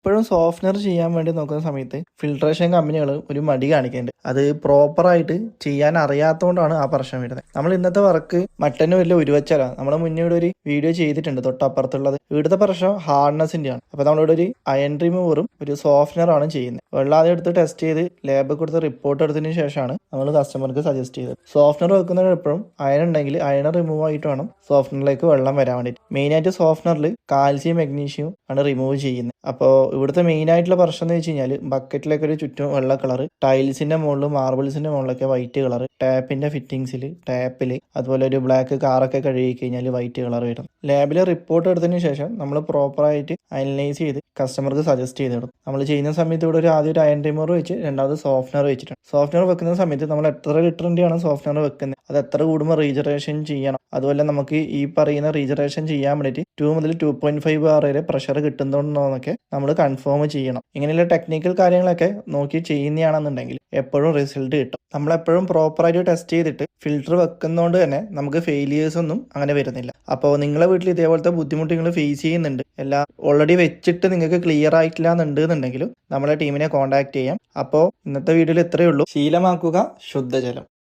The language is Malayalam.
ഇപ്പോഴും സോഫ്റ്റ്‌വെയർ ചെയ്യാൻ വേണ്ടി നോക്കുന്ന സമയത്ത് ഫിൽട്രേഷൻ കമ്പനികൾ ഒരു മടി കാണിക്കുന്നുണ്ട്. അത് പ്രോപ്പറായിട്ട് ചെയ്യാൻ അറിയാത്തതുകൊണ്ടാണ് ആ പ്രശ്നം വരുന്നത്. നമ്മൾ ഇന്നത്തെ വർക്ക് മട്ടന് വലിയ ഉരുവച്ചാലാണ്. നമ്മൾ മുന്നേ ഇവിടെ ഒരു വീഡിയോ ചെയ്തിട്ടുണ്ട് തൊട്ടപ്പുറത്തുള്ളത്. ഇവിടുത്തെ പ്രശ്നം ഹാർഡ്നെസ്സിൻ്റെയാണ്. അപ്പോൾ നമ്മളിവിടെ ഒരു അയൺ റിമൂവറും ഒരു സോഫ്റ്റ്‌വെയറാണ് ചെയ്യുന്നത്. വെള്ളം ആദ്യം എടുത്ത് ടെസ്റ്റ് ചെയ്ത് ലാബിൽ കൊടുത്ത് റിപ്പോർട്ട് എടുത്തതിന് ശേഷമാണ് നമ്മൾ കസ്റ്റമർക്ക് സജസ്റ്റ് ചെയ്തത്. സോഫ്റ്റ്‌വെയർ വെക്കുന്നത് എപ്പോഴും അയൺ ഉണ്ടെങ്കിൽ അയൺ റിമൂവ് ആയിട്ട് വേണം സോഫ്റ്റ്‌വെയറിലേക്ക് വെള്ളം വരാൻ വേണ്ടിയിട്ട്. മെയിനായിട്ട് സോഫ്റ്റ്‌വെയറിൽ കാൽസ്യം മഗ്നീഷ്യം ആണ് റിമൂവ് ചെയ്യുന്നത്. അപ്പോൾ ഇവിടുത്തെ മെയിൻ ആയിട്ടുള്ള പ്രശ്നം എന്ന് വെച്ച് കഴിഞ്ഞാൽ ബക്കറ്റിലൊക്കെ ഒരു ചുറ്റും വെള്ള കളർ, ടൈൽസിന്റെ മുകളിലും മാർബിൾസിന്റെ മുകളിലൊക്കെ വൈറ്റ് കളർ, ടാപ്പിന്റെ ഫിറ്റിംഗ്സിൽ ടാപ്പിൽ അതുപോലെ ഒരു ബ്ലാക്ക് കാറൊക്കെ കഴുകി കഴിഞ്ഞാൽ വൈറ്റ് കളർ വരും. ലാബിൽ റിപ്പോർട്ട് എടുത്തതിന് ശേഷം നമ്മൾ പ്രോപ്പറായിട്ട് അനലൈസ് ചെയ്ത് കസ്റ്റമർക്ക് സജസ്റ്റ് ചെയ്ത് കൊടുക്കും. നമ്മൾ ചെയ്യുന്ന സമയത്ത് ഇവിടെ ആദ്യം ഒരു അയൺ റിമൂവർ വെച്ച് രണ്ടാമത് സോഫ്റ്റ്‌വെയർ വെച്ചിട്ടുണ്ട്. സോഫ്റ്റ്‌വെയർ വെക്കുന്ന സമയത്ത് നമ്മൾ എത്ര ലിറ്ററിൻ്റെയാണ് സോഫ്റ്റ്‌വെയർ വെക്കുന്നത്, അത് എത്ര കൂടുമ്പോൾ റീജനറേഷൻ ചെയ്യണം, അതുപോലെ നമുക്ക് ഈ പറയുന്ന റീജനറേഷൻ ചെയ്യാൻ വേണ്ടിയിട്ട് 2 മുതൽ 2.5 ബാർ വരെ പ്രഷർ കിട്ടുന്നുണ്ടോ എന്നൊക്കെ നമ്മൾ കൺഫേം ചെയ്യണം. ഇങ്ങനെയുള്ള ടെക്നിക്കൽ കാര്യങ്ങളൊക്കെ നോക്കി ചെയ്യുന്നതാണെന്നുണ്ടെങ്കിൽ എപ്പോഴും റിസൾട്ട് കിട്ടും. നമ്മളെപ്പോഴും പ്രോപ്പറായിട്ട് ടെസ്റ്റ് ചെയ്തിട്ട് ഫിൽറ്റർ വെക്കുന്നതുകൊണ്ട് തന്നെ നമുക്ക് ഫെയിലിയേഴ്സ് ഒന്നും അങ്ങനെ വരുന്നില്ല. അപ്പോൾ നിങ്ങളെ വീട്ടിൽ ഇതേപോലത്തെ ബുദ്ധിമുട്ട് നിങ്ങൾ ഫേസ് ചെയ്യുന്നുണ്ട്, എല്ലാം ഓൾറെഡി വെച്ചിട്ട് നിങ്ങൾക്ക് ക്ലിയർ ആയിട്ടില്ല എന്നുണ്ടെങ്കിലും നമ്മളെ ടീമിനെ കോൺടാക്ട് ചെയ്യാം. അപ്പോൾ ഇന്നത്തെ വീഡിയോയിൽ ഇത്രയേ ഉള്ളൂ. ശീലമാക്കുക ശുദ്ധജലം.